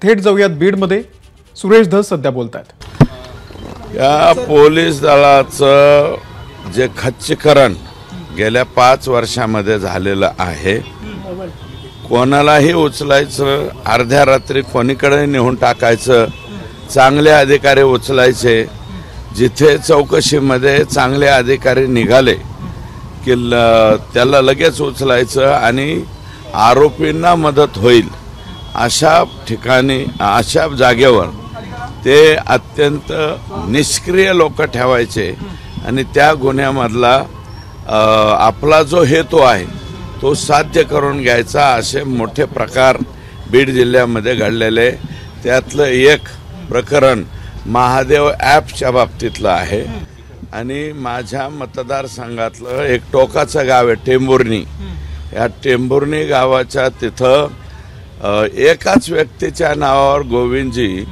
थेट जाऊयात बीडमध्ये. सुरेश धस सध्या बोलतायत. या पोलीस दलाचं जे खच्चीकरण गेल्या 5 वर्षामध्ये झालेलं आहे, कोणालाही उचलायचं, अर्ध्या रात्री कोणीकडे नेऊन टाकायचं, चांगले अधिकारी उचलायचे. जिथे चौकशीमध्ये चांगले अधिकारी निघाले की त्याला लगेच उचलायचं आणि आरोपींना मदत होईल अशा ठिकाणी, अशा जागेवर ते अत्यंत निष्क्रिय लोक ठेवायचे आणि त्या गुन्ह्यामधला आपला जो हेतू आहे तो साध्य करून घ्यायचा. असे मोठे प्रकार बीड जिल्ह्यामध्ये घडलेले. त्यातलं एक प्रकरण महादेव ॲपच्या बाबतीतलं आहे आणि माझ्या मतदारसंघातलं एक टोकाचं गाव आहे टेंभुर्णी. या टेंभुर्णी गावाच्या तिथं एकाच व्यक्तीच्या नावावर गोविंदजी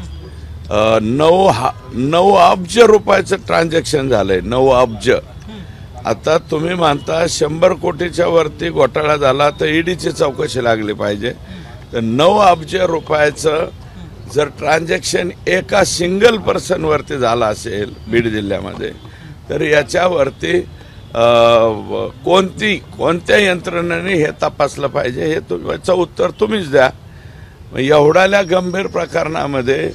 9 अब्ज रुपयाचं ट्रान्झॅक्शन झालंय. 9 अब्ज. आता तुम्ही म्हणता 100 कोटीच्या वरती घोटाळा झाला तर ईडीची चौकशी लागली पाहिजे. तर 9 अब्ज रुपयाचं जर ट्रान्झॅक्शन एका सिंगल पर्सन वरती झाला असेल बीड जिल्ह्यामध्ये, तर याच्यावरती कोणत्या यंत्रणेने हे तपासलं पाहिजे, हे याचं उत्तर तुम्हीच द्या. एवढ्याल्या गंभीर प्रकरणामध्ये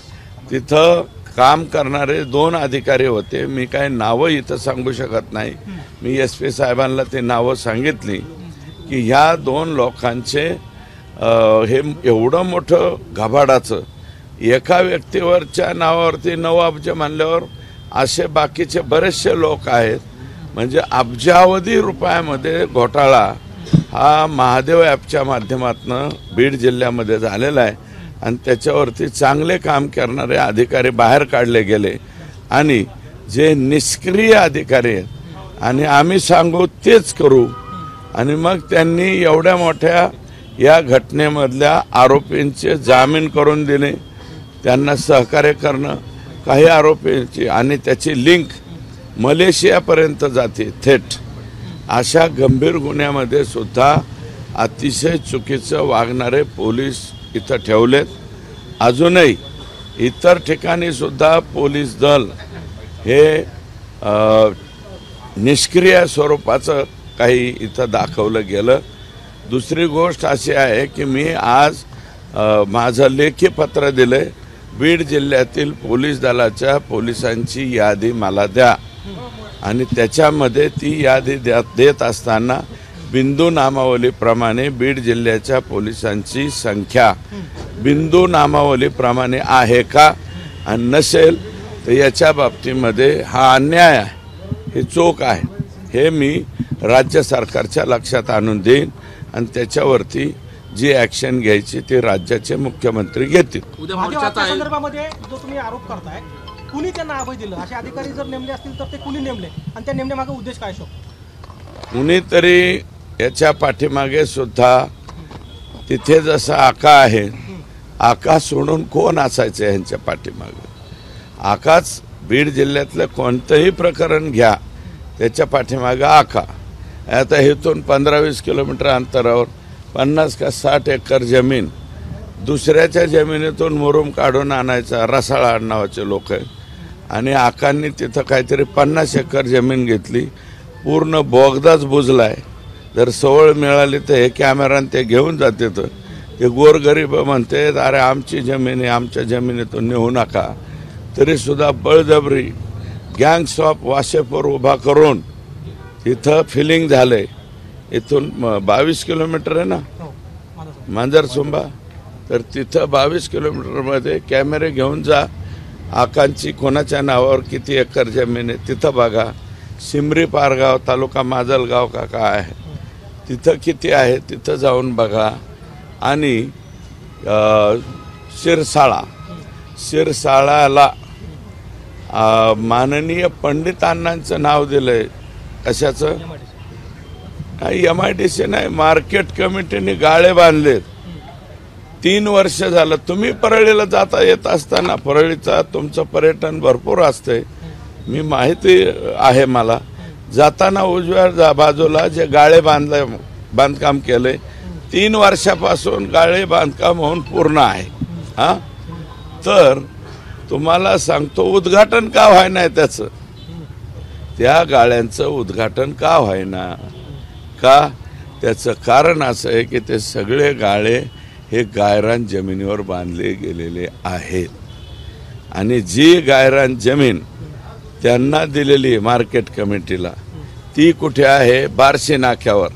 तिथं काम करणारे 2 अधिकारी होते. मी काय नावं इथं सांगू शकत नाही. मी SP साहेबांना ते नावं सांगितली की ह्या 2 लोकांचे हे एवढं मोठं घबाडाचं एका व्यक्तीवरच्या नावावरती 9 अब्ज मानल्यावर असे बाकीचे बरेचसे लोक आहेत. म्हणजे अब्जावधी रुपयामध्ये घोटाळा हा महादेव ॲपच्या माध्यमातून बीड जिल्ह्यामध्ये झालेला आहे आणि त्याच्यावरती चांगले काम करणारे अधिकारी बाहेर काढले गेले आणि जे निष्क्रिय अधिकारी आहेत आणि आम्ही सांगू तेच करू आणि मग त्यांनी एवढ्या मोठ्या या घटनेमधल्या आरोपींचे जामीन करून दिले, त्यांना सहकार्य करणं. काही आरोपींची आणि त्याची लिंक मलेशियापर्यंत जाते थेट. अशा गंभीर गुन्ह्यामध्ये सुद्धा अतिशय चुकीचं वागणारे पोलीस इथं ठेवलेत. अजूनही इतर ठिकाणी सुद्धा पोलीस दल हे निष्क्रिय स्वरूपाचं काही इथं दाखवलं गेलं. दुसरी गोष्ट अशी आहे की मी आज माझं लेखी पत्र दिलंय, बीड जिल्ह्यातील पोलीस दलाच्या पोलिसांची यादी मला द्या आणि त्याच्यामध्ये ती यादी देत असताना बिंदू नामावलीप्रमाणे बीड जिल्ह्याच्या पोलिसांची संख्या बिंदू नामावलीप्रमाणे आहे का आणि नसेल तर याच्या बाबतीमध्ये हा अन्याय आहे, हे चूक आहे, हे मी राज्य सरकारच्या लक्षात आणून देईन आणि त्याच्यावरती जी ॲक्शन घ्यायची ती राज्याचे मुख्यमंत्री घेतील. संदर्भामध्ये जो तुम्ही आरोप करताय, कुणी त्यांना अभय दिलं, असे अधिकारी जर नेमले असतील तर ते कुणी नेमले आणि त्या नेमण्यामागे उद्देश काय शकतो? कुणीतरी याच्या पाठीमागे सुद्धा तिथे जसं आका आहे, आका सोडून कोण असायचं यांच्या पाठीमागे? आकाच बीड जिल्ह्यातलं कोणतंही प्रकरण घ्या त्याच्या पाठीमागे आका. आता इथून 15-20 किलोमीटर अंतरावर 50 का 60 एकर जमीन दुसऱ्याच्या जमिनीतून मुरुम काढून आणायचा रसाळा नावाचे लोक आहेत आणि आकांनी तिथं काहीतरी 50 एकर जमीन घेतली, पूर्ण बोगदाच बुजलाय. जर सवळ मिळाली तर हे कॅमेराने ते घेऊन जाते. तर ते गोरगरीब म्हणते अरे आमची जमीन आहे, आमच्या जमिनीतून नेऊ नका. तरीसुद्धा बळजबरी गँग्स ऑफ वाशेपूर उभा करून तिथं फिलिंग झालंय. इथून 22 किलोमीटर आहे ना मांजरसुंबा, तर तिथं 22 किलोमीटरमध्ये कॅमेरे घेऊन जा. आकांची कोणाच्या नावावर किती एकर जमीन आहे तिथं बघा. सिमरी पारगाव तालुका माजलगाव का काय आहे तिथं किती आहे तिथं जाऊन बघा. आणि शिरसाळाला माननीय पंडितांनांचं नाव दिलंय. कशाचं? काही MIDC नाही, मार्केट कमिटीने गाळे बांधलेत. 3 वर्ष झालं. तुम्ही परळीला जाता येत असताना, परळीचा तुमचं पर्यटन भरपूर असतंय, मी माहिती आहे मला. जाताना उजव्या बाजूला जे गाळे बांधकाम केलंय 3 वर्षापासून गाळे बांधकाम होऊन पूर्ण आहे. तर तुम्हाला सांगतो उद्घाटन का व्हायना त्याचं, त्या गाळ्यांचं उद्घाटन का व्हायना का, त्याचं कारण असं आहे की ते सगळे गाळे हे गायरान जमिनीवर बांधले गेलेले आहेत आणि जी गायरान जमीन त्यांना दिलेली मार्केट कमिटीला ती कुठे आहे, बार्शी नाक्यावर.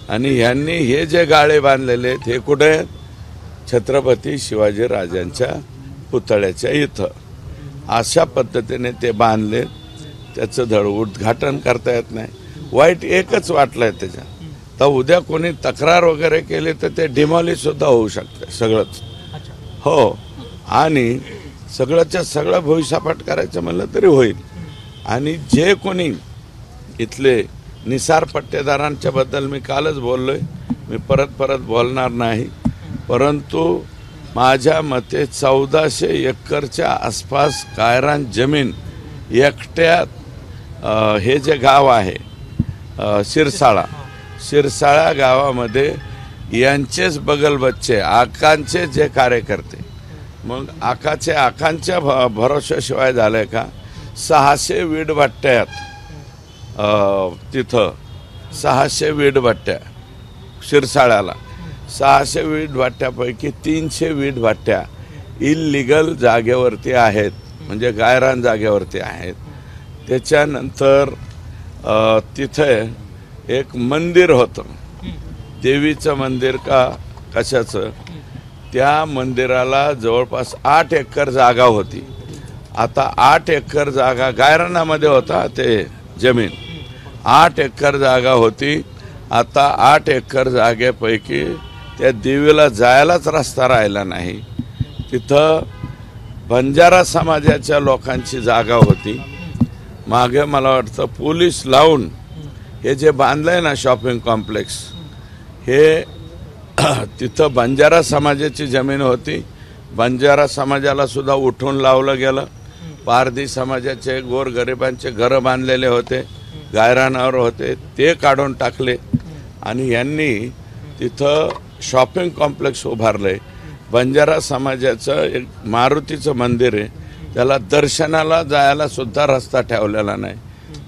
आणि ह्यांनी हे जे गाळे बांधलेले आहेत हे कुठे, छत्रपती शिवाजी राजांच्या पुतळ्याच्या इथं. अशा पद्धतीने ते बांधले, त्याचं धड उद्घाटन करता येत नाही. वाईट एकच वाटलंय त्याच्या, तर उद्या कोणी तक्रार वगैरे केली तर ते डिमॉलिश सुद्धा होऊ शकते सगळंच. हो, आणि सगळंच्या सगळं भविष्यपाठ करायचं म्हणलं तरी होईल. आणि जे कोणी इथले निसार पट्टेदारांच्या बद्दल मी कालच बोललोय, मी परत बोलणार नाही, परंतु माझ्या मते 1400 एकरच्या आसपास गायरान जमीन एकट्यात हे जे गाव आहे शिरसाळा गावामध्ये यांचेच बगल बच्चे आकांचे जे कार्यकर्ते, मग आकांच्या भरोशाशिवाय झालंय का, 600 वीटभट्ट्यात तिथं 600 वीटभट्ट्या शिरसाळ्याला, 600 वीटभट्ट्यापैकी 300 वीटभट्ट्या इल्लीगल जागेवरती आहेत, म्हणजे गायरान जागेवरती आहेत. त्याच्यानंतर तिथे एक मंदिर होतं, देवीचं मंदिर का कशाचं, त्या मंदिराला जवळपास 8 एकर जागा होती. आता 8 एकर जागा गायरानामध्ये होता, ते जमीन 8 एकर जागा होती. आता 8 एकर जागेपैकी त्या देवीला जायलाच रस्ता राहिला नाही. तिथं बंजारा समाजाच्या लोकांची जागा होती. मागे मला वाटतं पोलीस लावून हे जे बांधलंय ना शॉपिंग कॉम्प्लेक्स, हे तिथं बंजारा समाजाची जमीन होती. बंजारा समाजाला सुद्धा उठून लावलं गेलं. पारधी समाजाचे गोरगरिबांचे घरं बांधलेले होते, गायरानावर होते, ते काढून टाकले आणि यांनी तिथं शॉपिंग कॉम्प्लेक्स उभारलंय. बंजारा समाजाचं एक मारुतीचं मंदिर आहे, त्याला दर्शनाला जायला सुद्धा रस्ता ठेवलेला नाही.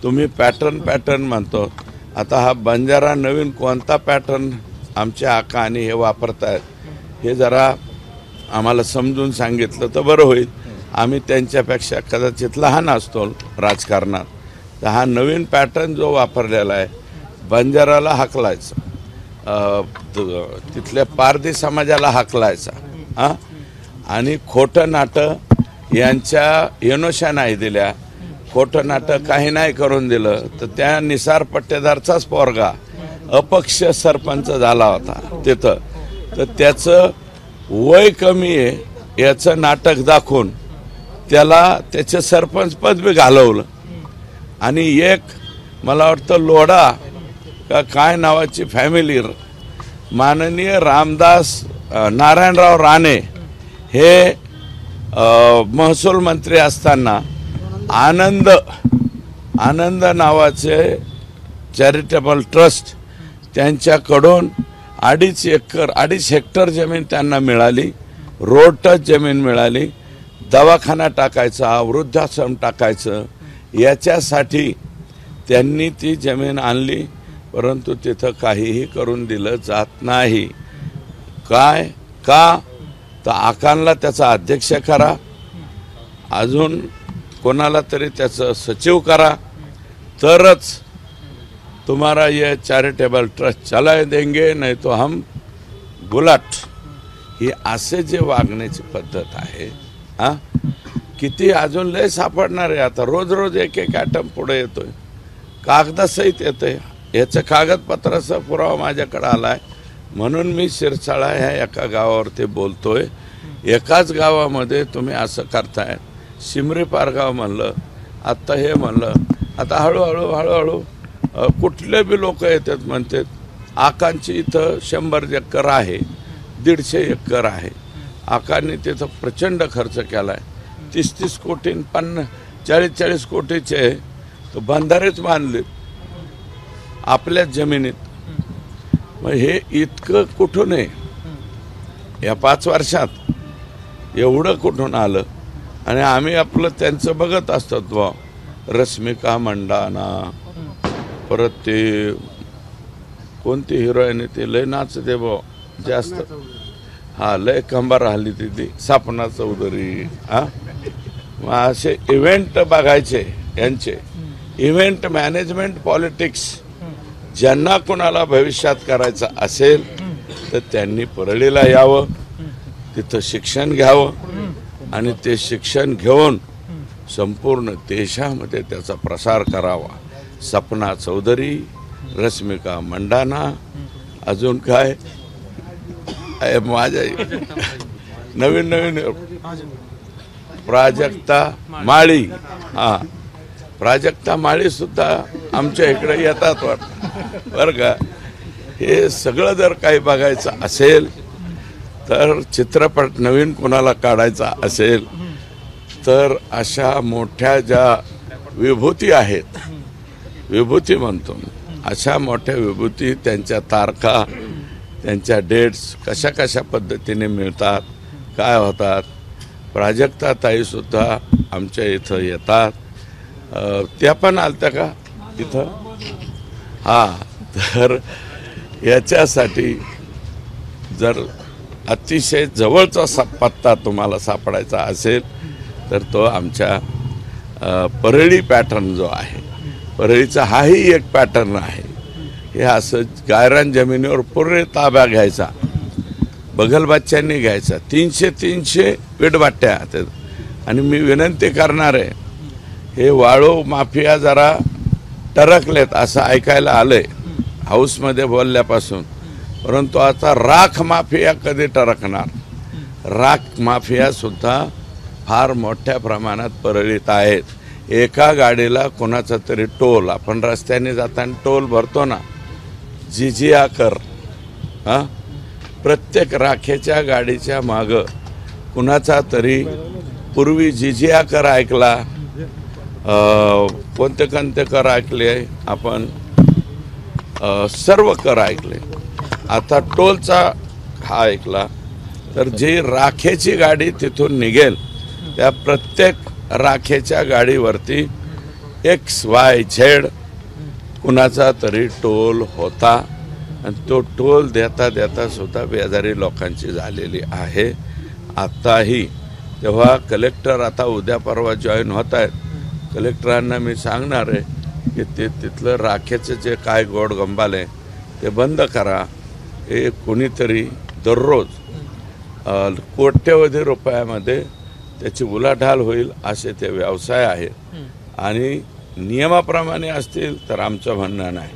तुम्ही पॅटर्न म्हणतो, आता हा बंजारा नवीन कोणता पॅटर्न आमचे आका आणि हे वापरतायत हे जरा आम्हाला समजून सांगितलं तर बरं होईल. आम्ही त्यांच्यापेक्षा कदाचित लहान असतो राजकारणात. तर हा नवीन पॅटर्न जो वापरलेला आहे, बंजाराला हाकलायचा, तिथल्या पारधी समाजाला हाकलायचा आणि खोटं नाटं यांच्या येनोशा नाही दिल्या, खोटं नाटं काही नाही करून दिलं. तर त्या निसार पट्टेदारचाच पोरगा अपक्ष सरपंच झाला होता तिथं, तर त्याचं वय कमी आहे याचं नाटक दाखवून त्याला त्याचं सरपंच पद बी घालवलं. आणि एक मला वाटतं लोढा का काय नावाची फॅमिली, माननीय रामदास नारायणराव राणे हे महसूल मंत्री असताना आनंद नावाचे चॅरिटेबल ट्रस्ट त्यांच्याकडून 2.5 हेक्टर जमीन त्यांना मिळाली, रोड टच जमीन मिळाली. दवाखाना टाकायचा, वृद्धाश्रम टाकायचं, याच्यासाठी त्यांनी ती जमीन आणली, परंतु तिथं काहीही करून दिलं जात नाही. काय का, तर आकांना त्याचा अध्यक्ष करा, अजून कोणाला तरी त्याचं सचिव करा, तरच तुम्हारा ये चॅरिटेबल ट्रस्ट चला देंगे, नाही तो हम गुलाट. ही असे जे वागण्याची पद्धत आहे, किती अजून लय सापडणार आहे. आता रोज एक ॲटम पुढे येतोय, कागदासहित येतोय. याचं कागदपत्राचा पुरावा माझ्याकडे आलाय, म्हणून मी शिरसाळा ह्या एका गावावरती बोलतोय. एकाच गावामध्ये तुम्ही असं करताय. शिमरी पारगाव म्हणलं, आत्ता हे म्हणलं, आता हळूहळू कुठले बी लोक येतात म्हणतात आकांची इथं 100 एकर आहे, 150 एकर आहे. आकांनी तिथं प्रचंड खर्च केला आहे. 30 कोटी 40 कोटीचे तो बंधारेच बांधले आपल्याच जमिनीत. मग हे इतकं कुठून आहे या 5 वर्षात एवढं कुठून आलं? आणि आम्ही आपलं त्यांचं बघत असतो बा, रश्मिका मंडाना, परत ते कोणती हिरोईन आहे ते लय नाचते बा जास्त, हा लय कंबार राहिली ती सपना चौधरी. मग असे इव्हेंट बघायचे यांचे, इव्हेंट मॅनेजमेंट पॉलिटिक्स. ज्यांना कोणाला भविष्यात करायचं असेल तर त्यांनी परळीला यावं, तिथं शिक्षण घ्यावं आणि ते शिक्षण घेऊन संपूर्ण देशामध्ये त्याचा प्रसार करावा. सपना चौधरी, रश्मिका मंडाना, अजून काय माझ्या नवीन नवीन प्राजक्ता माळी, हा प्राजक्ता माळी सुद्धा आमच्या इकडे येतात वाटतं बरं का. हे सगळं जर काही बघायचं असेल तर, चित्रपट नवीन कोणाला काढायचा असेल तर अशा मोठ्या ज्या विभूती आहेत, विभूती म्हणतो अशा मोठ्या विभूती, त्यांच्या तारखा, त्यांच्या डेट्स कशा कशा पद्धतीने मिळतात, काय होतात. प्राजक्ता ताईसुद्धा आमच्या इथं येतात. त्या पण आलत्या का इथं? हा, तर याच्यासाठी जर अतिशय जवळचा पत्ता तुम्हाला सापडायचा असेल तर तो आमच्या परळी पॅटर्न जो आहे, परळीचा हाही एक पॅटर्न आहे. हे असं गायरान जमिनीवर पूर्ण ताब्या घ्यायचा, बगलबच्च्यांनी घ्यायचा, 300 विटभट्ट्या. आणि मी विनंती करणार आहे, हे वाळू माफिया जरा टरकलेत असं ऐकायला आलंय हाऊसमध्ये बोलल्यापासून, परंतु आता राख माफिया कधी टरकणार? राख माफिया सुद्धा फार मोठ्या प्रमाणात परळीत आहेत. एका गाडीला कोणाचा तरी टोल, आपण रस्त्याने जाताना टोल भरतो ना, जिजिया कर, हां, प्रत्येक राखेच्या गाडीच्या मागं कुणाचा तरी पूर्वी जिजिया कर ऐकला, कोणते कोणते कर ऐकले आपण, सर्व कर ऐकले, आता टोलचा हा ऐकला. तर जी राखेची गाडी तिथून निघेल त्या प्रत्येक राखेच्या गाडीवरती XYZ कुणाचा तरी टोल होता. आणि तो टोल देता देता सुद्धा बेजारी लोकांची झालेली आहे आत्ताही. तेव्हा कलेक्टर आता उद्या परवा जॉईन होत आहेत, कलेक्टरांना मी सांगणार आहे की ते तिथलं राखेचं जे काय गोड गंबाले ते बंद करा. हे कोणीतरी दररोज कोट्यवधी रुपयामध्ये त्याची उलाढाल होईल असे ते व्यवसाय आहेत. आणि नियमाप्रमाणे असतील तर आमचं म्हणणं नाही,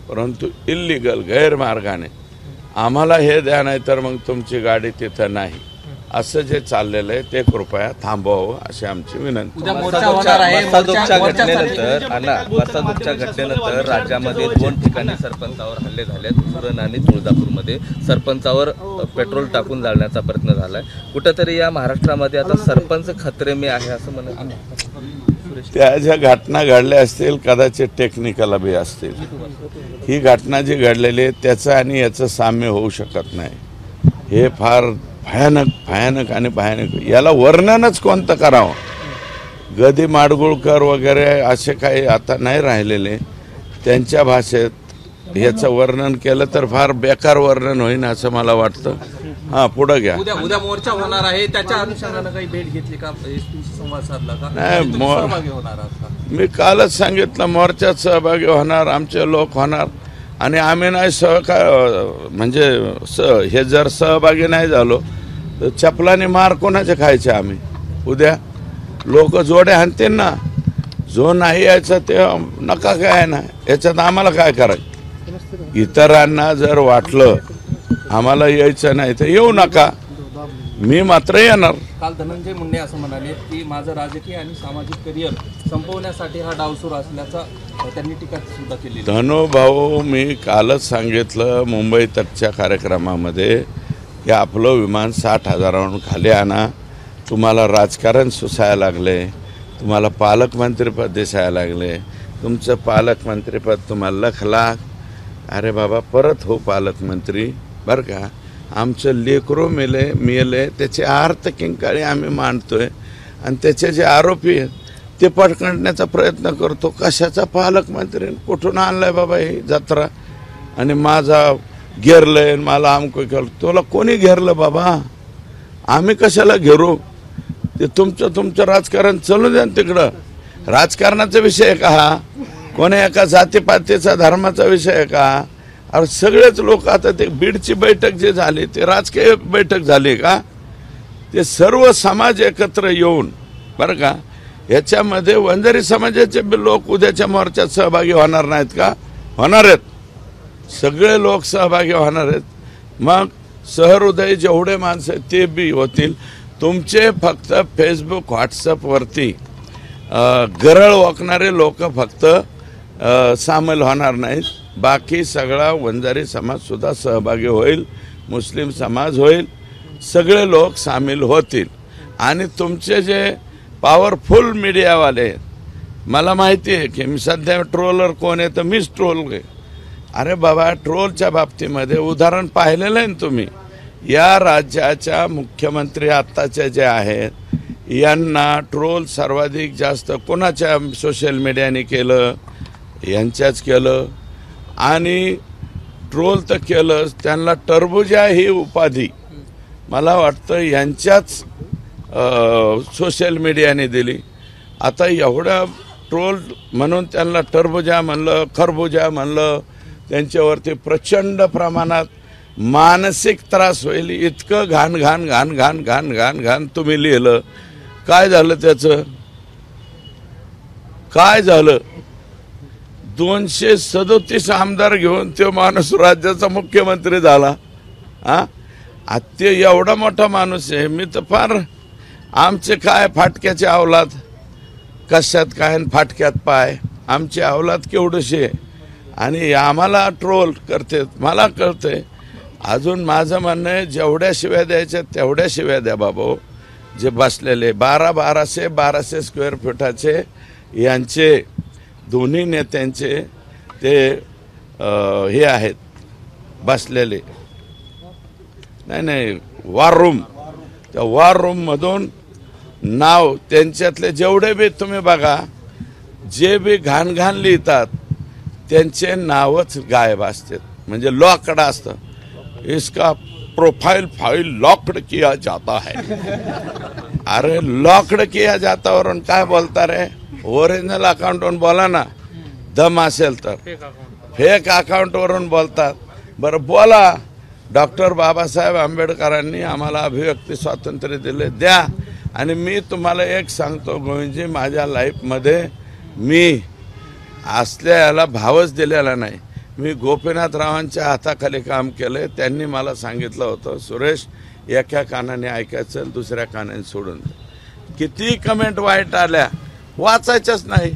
परंतु इल्लीगल गैरमार्गाने आम्हाला हे द्या नाही तर मग तुमची गाडी तिथं नाही, असं जे चाललेलं आहे ते कृपया थांबवावं अशी आमची विनंती. मसादोपच्या घटनेनंतर राज्यामध्ये 2 ठिकाणी सरपंचावर हल्ले झालेत. उरण आणि तुळजापूरमध्ये सरपंचावर पेट्रोल टाकून जाळण्याचा प्रयत्न झालाय. कुठेतरी या महाराष्ट्रामध्ये आता सरपंच खतरे में आहे असं म्हणत. त्या ज्या घटना घडल्या असतील कदाचित टेक्निकल बी असतील. ही घटना जी घडलेली आहे त्याचं आणि याचं साम्य होऊ शकत नाही. हे फार भयानक भयानक आणि भयानक, याला वर्णनच कोणतं करावं. गदी माडगुळकर वगैरे असे काही आता नाही राहिलेले, त्यांच्या भाषेत याचं वर्णन केलं तर फार बेकार वर्णन होईल असं मला वाटतं. हां, पुढं घ्या. उद्या मोर्चा होणार आहे, त्याच्या अनुषंगाने काही भेट घेतली का, संवाद साधला का? नाही, मी कालच सांगितलं मोर्चात सहभागी होणार, आमचे लोक होणार. आणि आम्ही नाही म्हणजे हे जर सहभागी नाही झालो तर चपलाने मार कोणाचे खायचे आम्ही? उद्या लोक जोडे हाणतील ना. जो नाही यायचं ते नका काय ना, याच्यात आम्हाला काय करायचं? इतरांना जर वाटलं आम्हाला यायचं नाही तर येऊ नका, मी मात्र येणार. काल धनंजय मुंडे असं म्हणाले की माझं राजकीय आणि सामाजिक करिअर संपवण्यासाठी हा डाव सुरू असल्याचा त्यांनी टीका सुद्धा केली. धनुभाऊ, मी कालच सांगितलं मुंबई तकच्या कार्यक्रमामध्ये की आपलं विमान 60,000 खाली आणा. तुम्हाला राजकारण सुसायला लागले, तुम्हाला पालकमंत्रीपद दिसायला लागले, तुमचं पालकमंत्रीपद तुम्हाला लखला. अरे बाबा, परत हो पालकमंत्री बरं का. आमचं लेकरू मेले त्याचे अर्थ किंकाळी आम्ही मांडतोय आणि त्याचे जे आरोपी आहेत ते पकडण्याचा प्रयत्न करतो. कशाचा पालकमंत्री कुठून आणलाय बाबा ही जत्रा आणि माझा घेरलंय मला आमकं केलं. तुला कोणी घेरलं बाबा? आम्ही कशाला घेरू? ते तुमचं राजकारण चालू द्या तिकडं. राजकारणाचा विषय आहे का हा? कोणी एका जातीपातीचा धर्माचा विषय आहे का? अरे सगळेच लोक आता ते बीडची बैठक जे झाली ते राजकीय बैठक झाली का? ते सर्व समाज एकत्र येऊन बरं का, याच्यामध्ये वंजारी समाजाचे लोक उद्याच्या मोर्चात सहभागी होणार नाहीत का? होणार आहेत. सगळे लोक सहभागी होणार आहेत. मग सहृदय जेवढे माणसं आहेत ते बी होतील. तुमचे फक्त फेसबुक व्हॉट्सअपवरती गरळ ओकणारे लोक फक्त सामील होणार नाहीत. बाकी सगळा वंजारी समाजसुद्धा सहभागी होईल, मुस्लिम समाज होईल, सगळे लोक सामील होतील. आणि तुमचे जे पॉवरफुल मीडियावाले आहेत, मला माहिती आहे की मी सध्या ट्रोलर कोण आहे तर मीच ट्रोल आहे. अरे बाबा, ट्रोलच्या बाबतीमध्ये उदाहरण पाहिलेलं आहे ना तुम्ही. या राज्याच्या मुख्यमंत्री आत्ताचे जे आहेत यांना ट्रोल सर्वाधिक जास्त कोणाच्या सोशल मीडियाने केलं? यांच्याच केलं. आणि ट्रोल तर केलंच, त्यांना टरबुजा ही उपाधी मला वाटतं यांच्याच सोशल मीडियाने दिली. आता एवढा ट्रोल म्हणून त्यांना टरबुजा म्हणलं, खरबुजा म्हणलं, त्यांच्यावरती प्रचंड प्रमाणात मानसिक त्रास होईल. इतकं घाण घाण घाण घाण घाण घाण घाण तुम्ही लिहिलं. काय झालं त्याचं? काय झालं? 237 आमदार घेऊन तो माणूस राज्याचा मुख्यमंत्री झाला. ते एवढा मोठा माणूस आहे. मी तर फार आमचे काय फाटक्याचे अवलाद, कशात काय फाटक्यात पाय, आमची अवलाद केवढीशी आहे आणि आम्हाला ट्रोल करते. मला कळतंय. अजून माझं म्हणणं आहे जेवढ्या शिव्या द्यायच्या तेवढ्या शिव्या द्या बाबा. जे बसलेले 1200 स्क्वेअर फुटाचे यांचे दोन्ही नेत्यांचे ते हे आहेत बसलेले. नाही वॉर रूम, त्या वॉर रूममधून नाव त्यांच्यातले जेवढे बी तुम्ही बघा, जे बी घाण घाण लिहितात त्यांचे नावच गायब असतात. म्हणजे लॉकड असतं. इसका प्रोफाइल फाइल लॉक्ड किया जाता है. अरे लॉक्ड किया जाता वरून काय बोलता रे? ओरिजिनल अकाउंटवरून बोला ना, दम असेल तर. फेक अकाउंटवरून बोलतात. बरं बोला. डॉक्टर बाबासाहेब आंबेडकरांनी आम्हाला अभिव्यक्ती स्वातंत्र्य दिले, द्या. आणि मी तुम्हाला एक सांगतो गोविंदजी, माझ्या लाईफमध्ये मी असल्या याला भावच दिलेला नाही. मी गोपीनाथरावांच्या हाताखाली काम केलं. त्यांनी मला सांगितलं होतं, सुरेश एका कानाने ऐकायचं दुसऱ्या कानाने सोडून दे. किती कमेंट वाईट आल्या वाचायच्याच नाही.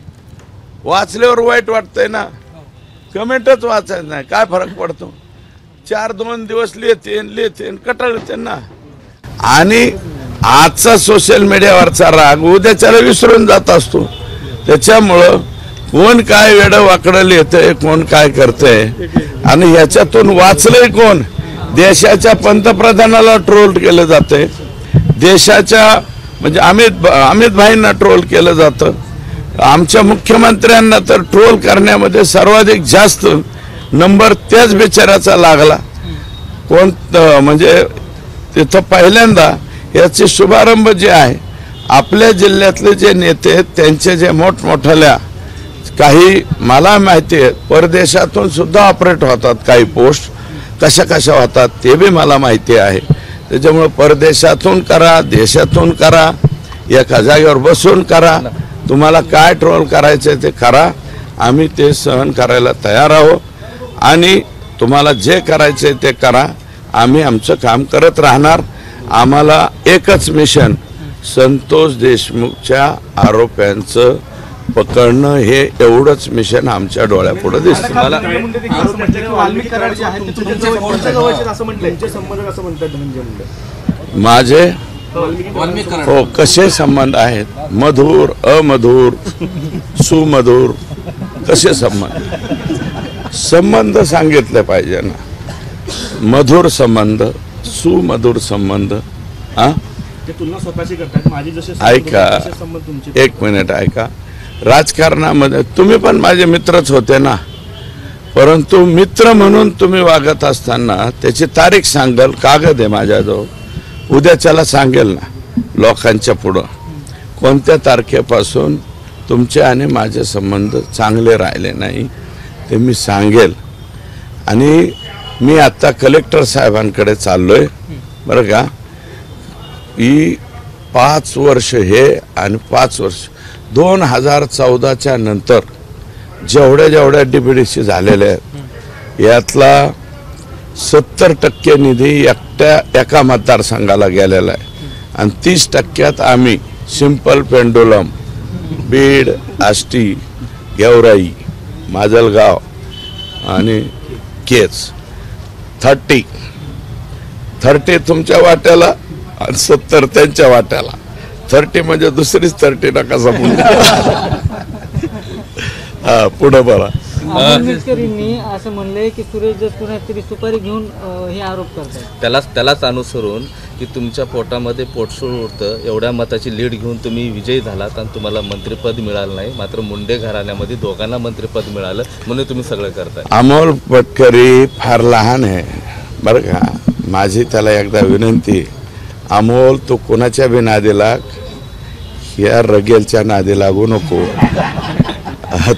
वाचल्यावर वाईट वाटतंय ना, कमेंटच वाचायचं नाही. काय फरक पडतो? 4-2 दिवस लिहिते कटाळते ना. आणि आजचा सोशल मीडियावरचा राग उद्याच्याला विसरून जात असतो. त्याच्यामुळं कोण काय वेडं वाकडं लिहितंय, कोण काय करतंय आणि याच्यातून वाचलंय कोण? देशाच्या पंतप्रधानाला ट्रोल केलं जातंय. देशाच्या म्हणजे अमित भाईंना ट्रोल केलं जातं. आमच्या मुख्यमंत्र्यांना तर ट्रोल करण्यामध्ये सर्वाधिक जास्त नंबर त्याच बिचाऱ्याचा लागला. कोण म्हणजे तिथं पहिल्यांदा याचे शुभारंभ जे आहे आपल्या जिल्ह्यातले जे नेते आहेत त्यांचे जे मोठमोठ्याल्या काही मला माहिती आहे परदेशातून सुद्धा ऑपरेट होतात. काही पोस्ट कशा कशा होतात ते बी मला माहिती आहे. त्याच्यामुळे परदेशातून करा, देशातून करा, एका जागेवर बसून करा. तुम्हाला काय ट्रोल करायचं ते करा. आम्ही ते सहन करायला तयार आहोत. आणि तुम्हाला जे करायचे ते करा. आम्ही आमचं काम करत राहणार. आम्हाला एकच मिशन, संतोष देशमुखच्या आरोप्यांचं पकडणं, हे एवढंच मिशन आमच्या डोळ्यापुढे दिसतं. माझे हो कसे संबंध आहेत? मधुर, अमधुर, सुमधुर, कसे संबंध सांगितले पाहिजे ना. मधुर संबंध, सुमधुर संबंध. ते तुलना स्वतःची करतात, माझी जसे ऐका, संबंध तुमचे. एक मिनिट ऐका. राजकारणामध्ये तुम्ही पण माझे मित्रच होते ना, परंतु मित्र म्हणून तुम्ही वागत असताना त्याची तारीख सांगाल, कागद आहे माझ्याजवळ, उद्याच्याला सांगेल ना लोकांच्या पुढं कोणत्या तारखेपासून तुमचे आणि माझे संबंध चांगले राहिले नाही ते मी सांगेल. आणि मी आता कलेक्टर साहेबांकडे चाललोय बरं का. ही 5 वर्ष हे आणि 5 वर्ष 2014च्या नंतर जेवढ्या DPDC झालेल्या आहेत यातला 70% निधी एका मतदारसंघाला गेलेला आहे आणि 30% आम्ही सिंपल पेंडुलम, बीड, आष्टी, गेवराई, माजलगाव आणि केज 30 तुमच्या वाट्याला आणि 70 त्यांच्या वाट्याला. 30 म्हणजे दुसरीच 30 नका समजून. हा पुढे बोला. अमोल मिटकरींनी असं म्हणलंय की सुरेश दस कुणातरी सुपारी घेऊन हे आरोप करतात. त्यालाच अनुसरून की तुमच्या पोटामध्ये पोटसूळ उरतं, एवढ्या मताची लीड घेऊन तुम्ही विजयी झालात आणि तुम्हाला मंत्रिपद मिळालं नाही. मात्र मुंडे घराण्यामध्ये दोघांना मंत्रिपद मिळालं म्हणून तुम्ही सगळं करताय. अमोल मिटकरी फार लहान आहे बरं का. माझी त्याला एकदा विनंती, अमोल तू कोणाच्या बी नादी लाग, या रगेलच्या नादी लागू नको,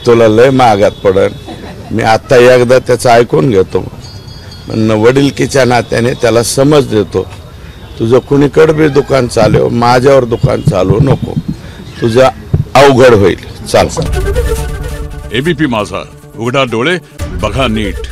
तुला लय महागात पडन. मी आता एकदा त्याचं ऐकून घेतो, पण वडिलकीच्या नात्याने त्याला समज देतो. तुझं कुणीकडे बी दुकान चालव, माझ्यावर दुकान चालवू नको, तुझं अवघड होईल. चाल. एबीपी माझा, उघडा डोळे बघा नीट.